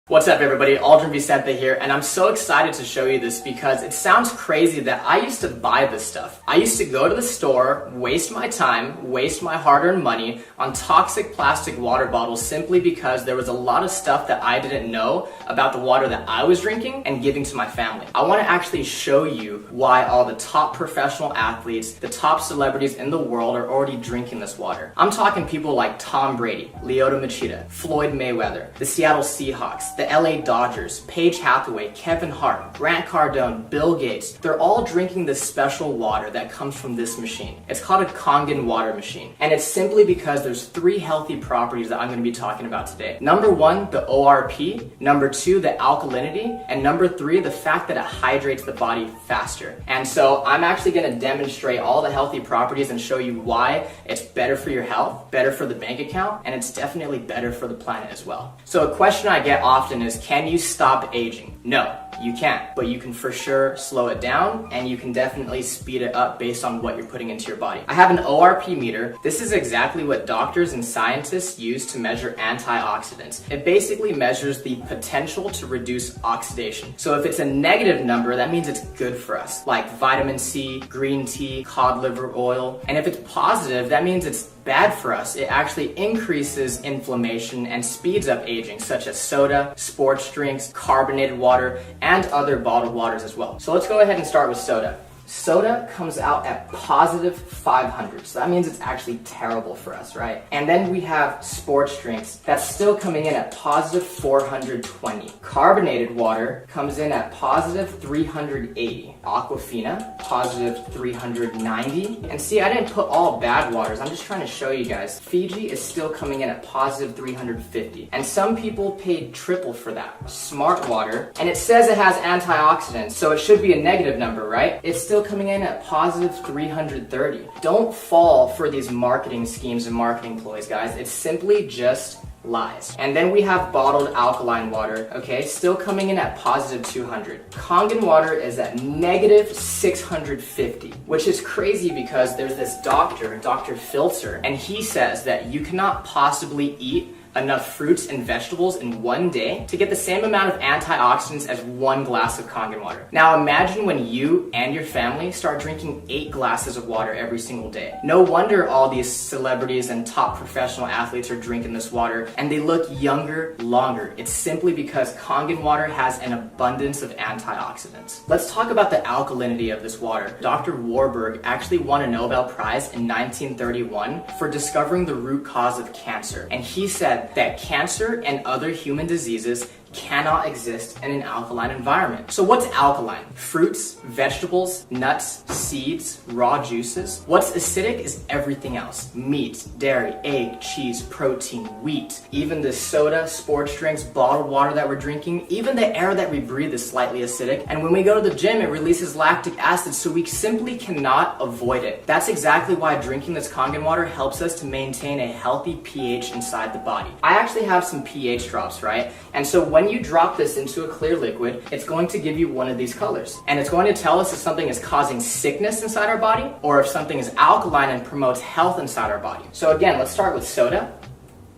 What's up everybody, Aldrin Vicente here, and I'm so excited to show you this because it sounds crazy that I used to buy this stuff. I used to go to the store, waste my time, waste my hard-earned money on toxic plastic water bottles simply because there was a lot of stuff that I didn't know about the water that I was drinking and giving to my family. I want to actually show you why all the top professional athletes, the top celebrities in the world are already drinking this water. I'm talking people like Tom Brady, Lyoto Machida, Floyd Mayweather, the Seattle Seahawks, the LA Dodgers, Paige Hathaway, Kevin Hart, Grant Cardone, Bill Gates. They're all drinking this special water that comes from this machine. It's called a Kangen water machine. And it's simply because there's 3 healthy properties that I'm going to be talking about today. Number 1, the ORP. Number 2, the alkalinity. And number 3, the fact that it hydrates the body faster. And so I'm actually going to demonstrate all the healthy properties and show you why it's better for your health, better for the bank account, and it's definitely better for the planet as well. So a question I get often is, can you stop aging? No, you can't, but you can for sure slow it down and you can definitely speed it up based on what you're putting into your body. I have an ORP meter. This is exactly what doctors and scientists use to measure antioxidants. It basically measures the potential to reduce oxidation. So if it's a negative number, that means it's good for us, like vitamin C, green tea, cod liver oil. And if it's positive, that means it's bad for us. It actually increases inflammation and speeds up aging, such as soda, sports drinks, carbonated water, and other bottled waters as well. So let's go ahead and start with soda. Soda comes out at positive 500, so that means it's actually terrible for us, right? And then we have sports drinks that's still coming in at positive 420. Carbonated water comes in at positive 380. Aquafina, positive 390. And see, I didn't put all bad waters, I'm just trying to show you guys. Fiji is still coming in at positive 350. And some people paid triple for that. Smart water, and it says it has antioxidants, so it should be a negative number, right? It's still coming in at positive 330. Don't fall for these marketing schemes and marketing ploys, guys. It's simply just lies. And then we have bottled alkaline water, okay, still coming in at positive 200. Kangen water is at negative 650, which is crazy because there's this doctor, Dr. Filter, and he says that you cannot possibly eat enough fruits and vegetables in one day to get the same amount of antioxidants as 1 glass of Kangen water. Now imagine when you and your family start drinking 8 glasses of water every single day. No wonder all these celebrities and top professional athletes are drinking this water and they look younger longer. It's simply because Kangen water has an abundance of antioxidants. Let's talk about the alkalinity of this water. Dr. Warburg actually won a Nobel Prize in 1931 for discovering the root cause of cancer, and he said that cancer and other human diseases cannot exist in an alkaline environment. So what's alkaline? Fruits, vegetables, nuts, seeds, raw juices. What's acidic is everything else. Meat, dairy, egg, cheese, protein, wheat. Even the soda, sports drinks, bottled water that we're drinking, even the air that we breathe is slightly acidic. And when we go to the gym, it releases lactic acid, so we simply cannot avoid it. That's exactly why drinking this Kangen water helps us to maintain a healthy pH inside the body. I actually have some pH drops, right? And so when you drop this into a clear liquid, it's going to give you one of these colors. And it's going to tell us if something is causing sickness inside our body or if something is alkaline and promotes health inside our body. So again, let's start with soda,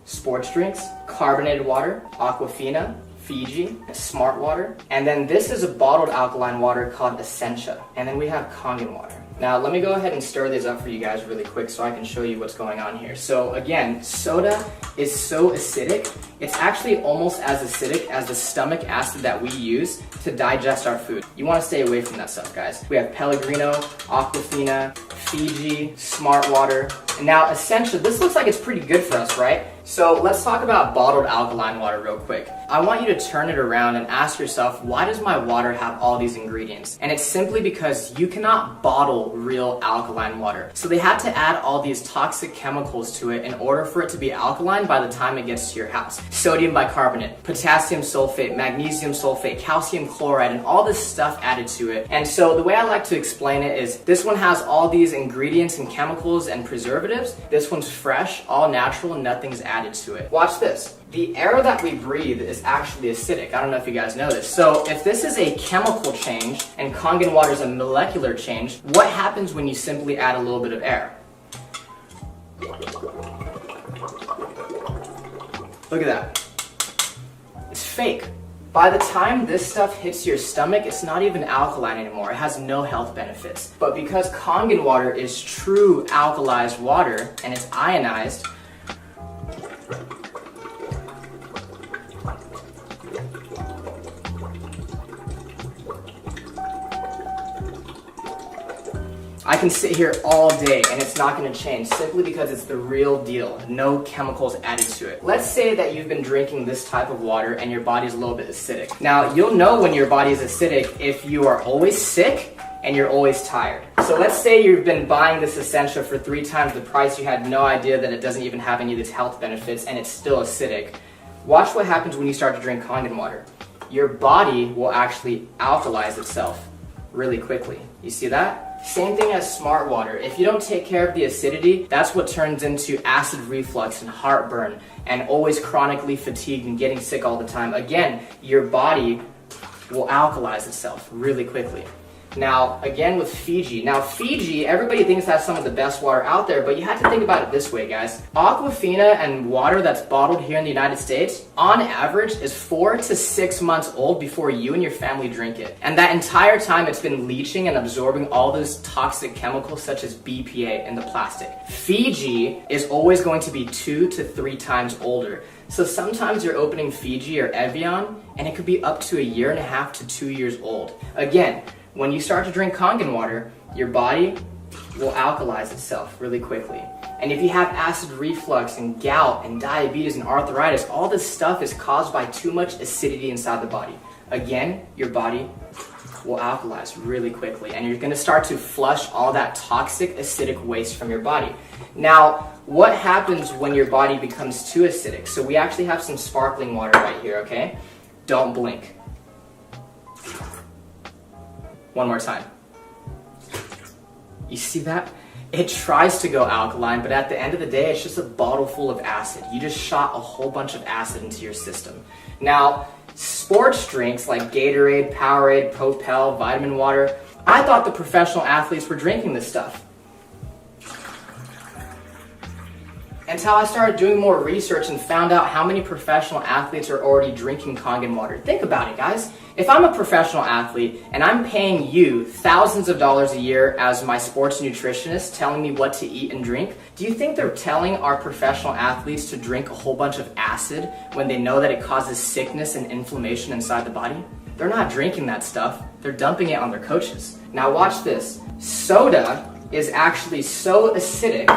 sports drinks, carbonated water, Aquafina, Fiji, Smart water, and then this is a bottled alkaline water called Essentia. And then we have Kangen water. Now let me go ahead and stir these up for you guys really quick so I can show you what's going on here. So again, soda is so acidic, it's actually almost as acidic as the stomach acid that we use to digest our food. You want to stay away from that stuff, guys. We have Pellegrino, Aquafina, Fiji, Smart water, and now Essentia. This looks like it's pretty good for us, right? So let's talk about bottled alkaline water real quick. I want you to turn it around and ask yourself, why does my water have all these ingredients? And it's simply because you cannot bottle real alkaline water. So they had to add all these toxic chemicals to it in order for it to be alkaline by the time it gets to your house. Sodium bicarbonate, potassium sulfate, magnesium sulfate, calcium chloride, and all this stuff added to it. And so the way I like to explain it is this one has all these ingredients and chemicals and preservatives. This one's fresh, all natural, and nothing's added to it. Watch this. The air that we breathe is actually acidic. I don't know if you guys know this. So if this is a chemical change and Kangen water is a molecular change, what happens when you simply add a little bit of air? Look at that. It's fake. By the time this stuff hits your stomach, it's not even alkaline anymore. It has no health benefits. But because Kangen water is true alkalized water and it's ionized, I can sit here all day and it's not going to change simply because it's the real deal. No chemicals added to it. Let's say that you've been drinking this type of water and your body's a little bit acidic. Now, you'll know when your body is acidic if you are always sick and you're always tired. So let's say you've been buying this Essentia for 3 times the price. You had no idea that it doesn't even have any of these health benefits and it's still acidic. Watch what happens when you start to drink Kangen water. Your body will actually alkalize itself really quickly. You see that? Same thing as smart water. If you don't take care of the acidity, that's what turns into acid reflux and heartburn and always chronically fatigued and getting sick all the time. Again, your body will alkalize itself really quickly. Now, again with Fiji. Now, Fiji, everybody thinks that's some of the best water out there, but you have to think about it this way, guys. Aquafina and water that's bottled here in the United States, on average, is 4 to 6 months old before you and your family drink it. And that entire time, it's been leaching and absorbing all those toxic chemicals such as BPA in the plastic. Fiji is always going to be 2 to 3 times older. So sometimes you're opening Fiji or Evian, and it could be up to 1.5 to 2 years old. Again, when you start to drink Kangen water, your body will alkalize itself really quickly. And if you have acid reflux and gout and diabetes and arthritis, all this stuff is caused by too much acidity inside the body. Again, your body will alkalize really quickly and you're gonna start to flush all that toxic acidic waste from your body. Now, what happens when your body becomes too acidic? So we actually have some sparkling water right here, okay? Don't blink. One more time. You see that? It tries to go alkaline, but at the end of the day, it's just a bottle full of acid. You just shot a whole bunch of acid into your system. Now, sports drinks like Gatorade, Powerade, Propel, vitamin water, I thought the professional athletes were drinking this stuff. Until I started doing more research and found out how many professional athletes are already drinking Kangen water. Think about it, guys. If I'm a professional athlete and I'm paying you thousands of dollars a year as my sports nutritionist telling me what to eat and drink, do you think they're telling our professional athletes to drink a whole bunch of acid when they know that it causes sickness and inflammation inside the body? They're not drinking that stuff. They're dumping it on their coaches. Now watch this. Soda is actually so acidic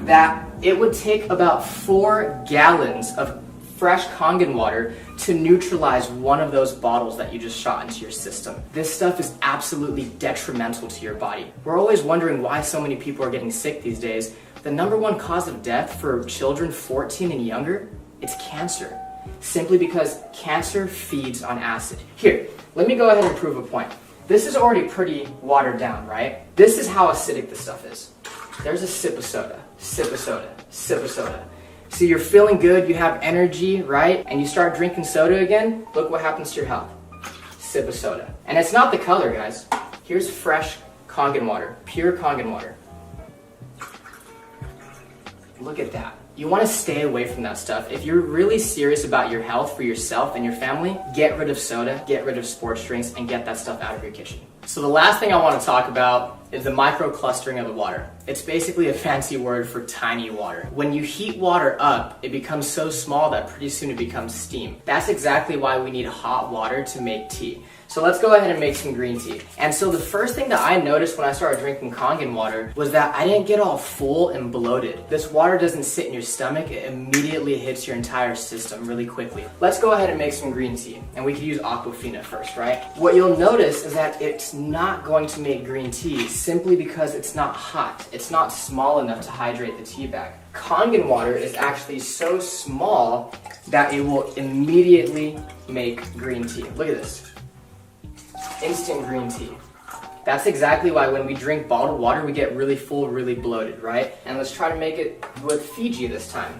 that it would take about 4 gallons of fresh Kangen water to neutralize one of those bottles that you just shot into your system. This stuff is absolutely detrimental to your body. We're always wondering why so many people are getting sick these days. The #1 cause of death for children 14 and younger, it's cancer. Simply because cancer feeds on acid. Here, let me go ahead and prove a point. This is already pretty watered down, right? This is how acidic this stuff is. There's a sip of soda, sip of soda, sip of soda. So you're feeling good, you have energy, right? And you start drinking soda again, look what happens to your health. Sip of soda. And it's not the color, guys. Here's fresh Kangen water, pure Kangen water. Look at that. You want to stay away from that stuff. If you're really serious about your health for yourself and your family, get rid of soda, get rid of sports drinks, and get that stuff out of your kitchen. So the last thing I want to talk about is the microclustering of the water. It's basically a fancy word for tiny water. When you heat water up, it becomes so small that pretty soon it becomes steam. That's exactly why we need hot water to make tea. So let's go ahead and make some green tea. And so the first thing that I noticed when I started drinking Kangen water was that I didn't get all full and bloated. This water doesn't sit in your stomach, it immediately hits your entire system really quickly. Let's go ahead and make some green tea. And we could use Aquafina first, right? What you'll notice is that it's not going to make green tea simply because it's not hot. It's not small enough to hydrate the tea bag. Kangen water is actually so small that it will immediately make green tea. Look at this. Instant green tea. That's exactly why when we drink bottled water, we get really full, really bloated, right? And let's try to make it with Fiji this time.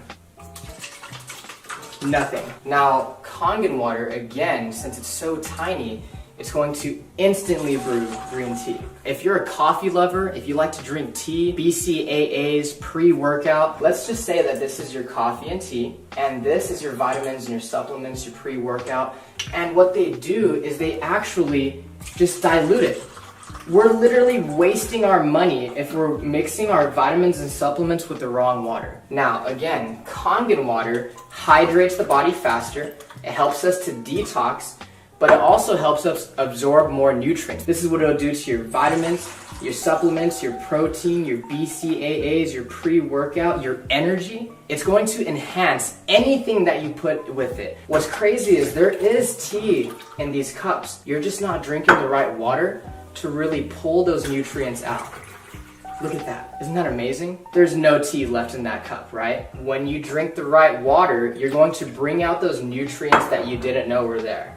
Nothing. Now, Kangen water, again, since it's so tiny, it's going to instantly brew green tea. If you're a coffee lover, if you like to drink tea, BCAAs, pre-workout, let's just say that this is your coffee and tea, and this is your vitamins and your supplements, your pre-workout. And what they do is they actually just dilute it. We're literally wasting our money if we're mixing our vitamins and supplements with the wrong water. Now, again, Kangen water hydrates the body faster. It helps us to detox, but it also helps us absorb more nutrients. This is what it'll do to your vitamins, your supplements, your protein, your BCAAs, your pre-workout, your energy. It's going to enhance anything that you put with it. What's crazy is there is tea in these cups. You're just not drinking the right water to really pull those nutrients out. Look at that. Isn't that amazing? There's no tea left in that cup, right? When you drink the right water, you're going to bring out those nutrients that you didn't know were there.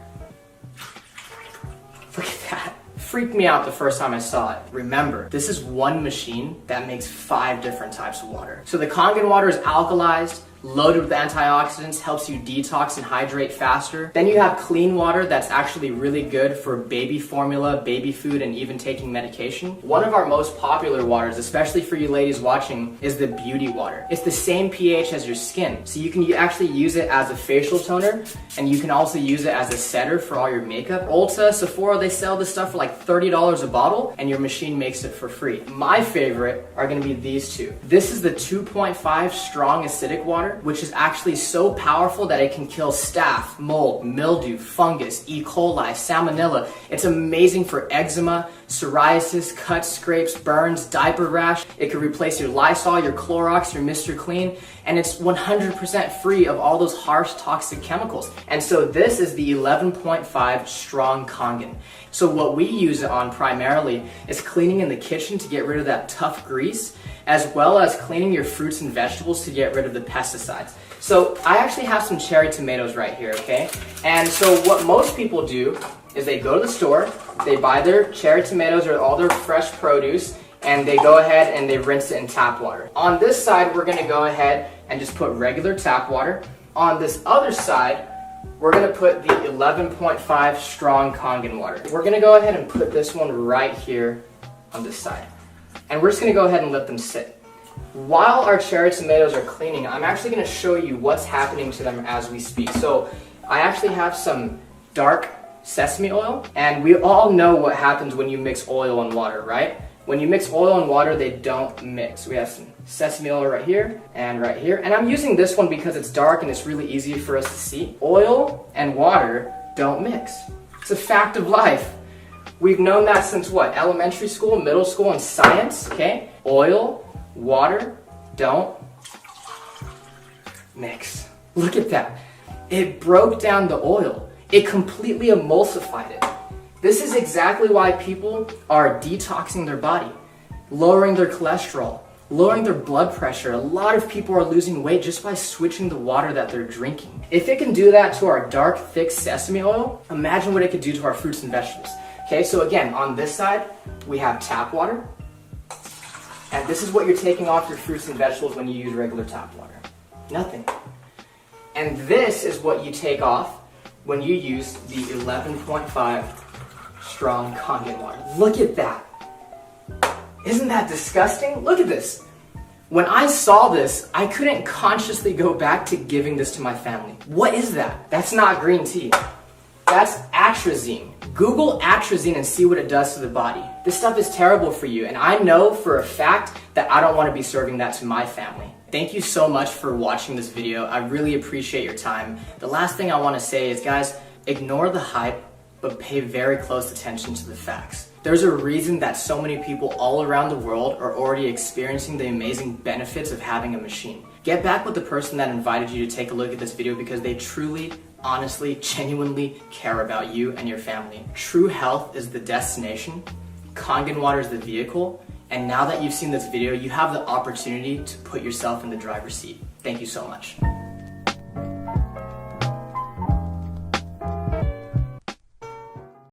Look at that. Freaked me out the first time I saw it. Remember, this is one machine that makes 5 different types of water. So the Kangen water is alkalized, loaded with antioxidants, helps you detox and hydrate faster. Then you have clean water that's actually really good for baby formula, baby food, and even taking medication. One of our most popular waters, especially for you ladies watching, is the beauty water. It's the same pH as your skin, so you can actually use it as a facial toner, and you can also use it as a setter for all your makeup. Ulta, Sephora, they sell this stuff for like $30 a bottle, and your machine makes it for free. My favorite are gonna be these two. This is the 2.5 strong acidic water, which is actually so powerful that it can kill staph, mold, mildew, fungus, E. coli, salmonella. It's amazing for eczema, psoriasis, cuts, scrapes, burns, diaper rash. It could replace your Lysol, your Clorox, your Mr. Clean, and it's 100% free of all those harsh toxic chemicals. And so this is the 11.5 strong Kangen. So what we use it on primarily is cleaning in the kitchen to get rid of that tough grease, as well as cleaning your fruits and vegetables to get rid of the pesticides. So I actually have some cherry tomatoes right here, okay? And so what most people do is they go to the store, they buy their cherry tomatoes or all their fresh produce, and they go ahead and they rinse it in tap water. On this side, we're gonna go ahead and just put regular tap water. On this other side, we're gonna put the 11.5 strong Kangen water. We're gonna go ahead and put this one right here on this side. And we're just gonna go ahead and let them sit. While our cherry tomatoes are cleaning, I'm actually gonna show you what's happening to them as we speak. So I actually have some dark sesame oil, and we all know what happens when you mix oil and water, right? When you mix oil and water, they don't mix. We have some sesame oil right here and right here. And I'm using this one because it's dark and it's really easy for us to see. Oil and water don't mix. It's a fact of life. We've known that since what? Elementary school, middle school, and science, okay? Oil, water, don't mix. Look at that. It broke down the oil. It completely emulsified it. This is exactly why people are detoxing their body, lowering their cholesterol, lowering their blood pressure. A lot of people are losing weight just by switching the water that they're drinking. If it can do that to our dark, thick sesame oil, imagine what it could do to our fruits and vegetables. Okay, so again, on this side, we have tap water. And this is what you're taking off your fruits and vegetables when you use regular tap water. Nothing. And this is what you take off when you use the 11.5 strong Kangen water. Look at that. Isn't that disgusting? Look at this. When I saw this, I couldn't consciously go back to giving this to my family. What is that? That's not green tea. That's atrazine. Google atrazine and see what it does to the body. This stuff is terrible for you, and I know for a fact that I don't want to be serving that to my family. Thank you so much for watching this video. I really appreciate your time. The last thing I want to say is, guys, ignore the hype, but pay very close attention to the facts. There's a reason that so many people all around the world are already experiencing the amazing benefits of having a machine. Get back with the person that invited you to take a look at this video because they truly, honestly, genuinely care about you and your family. True health is the destination, Kangen water is the vehicle, and now that you've seen this video, you have the opportunity to put yourself in the driver's seat. Thank you so much.